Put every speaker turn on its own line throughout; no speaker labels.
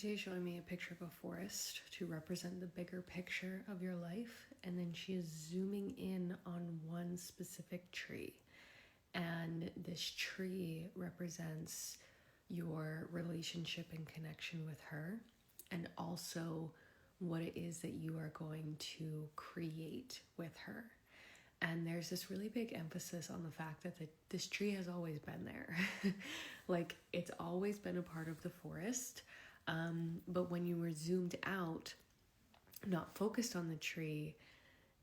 She's showing me a picture of a forest to represent the bigger picture of your life, and then she is zooming in on one specific tree. And this tree represents your relationship and connection with her, and also what it is that you are going to create with her. And there's this really big emphasis on the fact that this tree has always been there. Like, it's always been a part of the forest. But when you were zoomed out, not focused on the tree,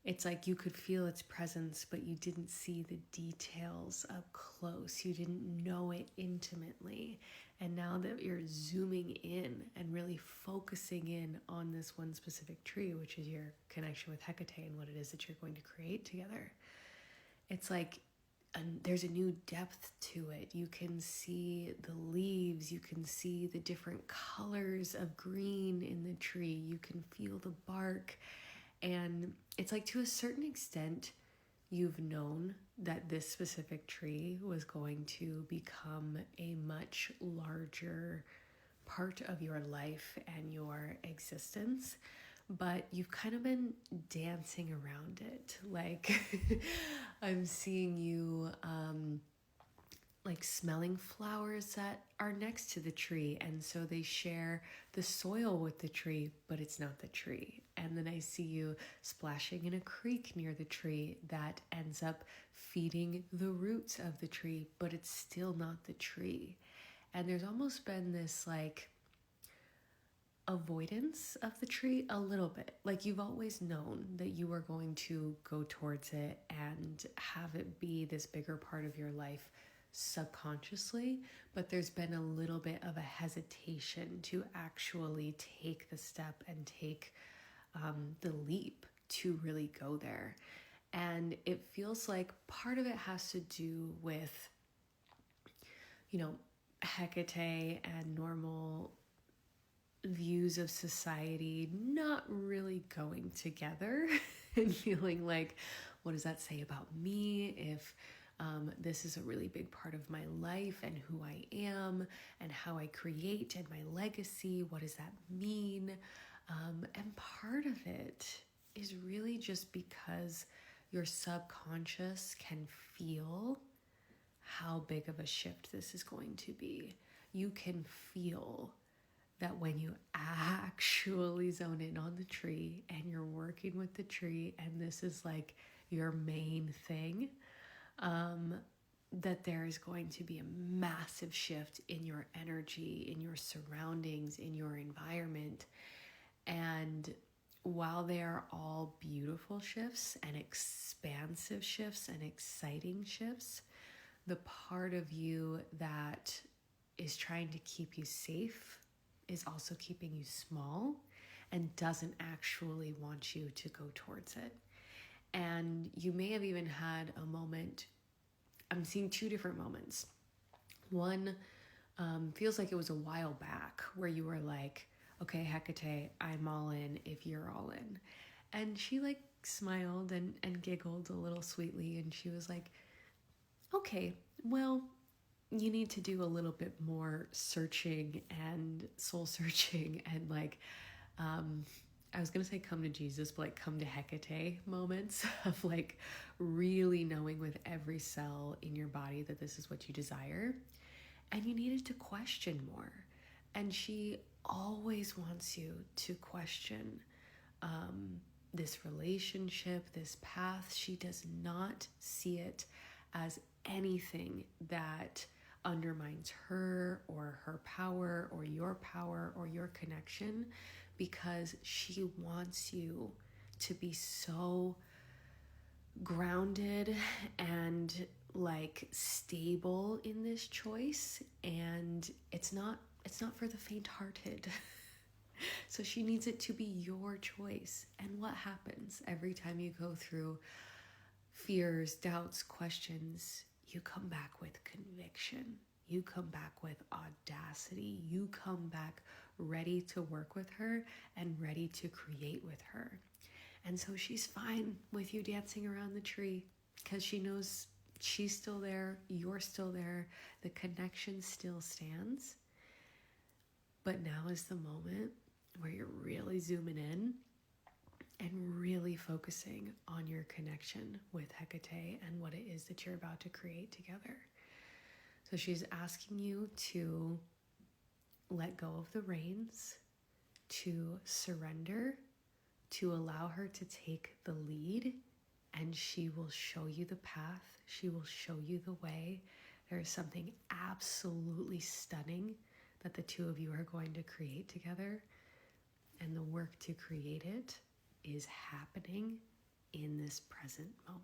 it's like you could feel its presence, but you didn't see the details up close. You didn't know it intimately. And now that you're zooming in and really focusing in on this one specific tree, which is your connection with Hecate and what it is that you're going to create together, it's like there's a new depth to it. You can see the leaves, you can see the different colors of green in the tree, you can feel the bark. And it's like, to a certain extent, you've known that this specific tree was going to become a much larger part of your life and your existence, but you've kind of been dancing around it. Like, I'm seeing you like smelling flowers that are next to the tree, and so they share the soil with the tree, but it's not the tree. And then I see you splashing in a creek near the tree that ends up feeding the roots of the tree, but it's still not the tree. And there's almost been this like avoidance of the tree a little bit. Like, you've always known that you were going to go towards it and have it be this bigger part of your life subconsciously, but there's been a little bit of a hesitation to actually take the step and take the leap to really go there. And it feels like part of it has to do with, Hecate and normal views of society not really going together and feeling like, what does that say about me if this is a really big part of my life and who I am and how I create and my legacy? What does that mean? And part of it is really just because your subconscious can feel how big of a shift this is going to be. You can feel that when you actually zone in on the tree and you're working with the tree and this is like your main thing, that there is going to be a massive shift in your energy, in your surroundings, in your environment. And while they are all beautiful shifts and expansive shifts and exciting shifts, the part of you that is trying to keep you safe is also keeping you small and doesn't actually want you to go towards it. And you may have even had a moment, I'm seeing two different moments. One feels like it was a while back where you were like, okay, Hecate, I'm all in if you're all in. And she like smiled and giggled a little sweetly, and she was like, okay, well, you need to do a little bit more searching and soul searching and like, I was going to say come to Jesus, but like come to Hecate moments of like really knowing with every cell in your body that this is what you desire. And you needed to question more. And she always wants you to question this relationship, this path. She does not see it as anything that undermines her or her power or your connection, because she wants you to be so grounded and like stable in this choice. And it's not for the faint-hearted. So she needs it to be your choice. And what happens every time you go through fears, doubts, questions? You come back with conviction. You come back with audacity. You come back ready to work with her and ready to create with her. And so she's fine with you dancing around the tree because she knows she's still there, you're still there, the connection still stands. But now is the moment where you're really zooming in and really focusing on your connection with Hecate and what it is that you're about to create together. So she's asking you to let go of the reins, to surrender, to allow her to take the lead, and she will show you the path. She will show you the way. There is something absolutely stunning that the two of you are going to create together, and the work to create it is happening in this present moment.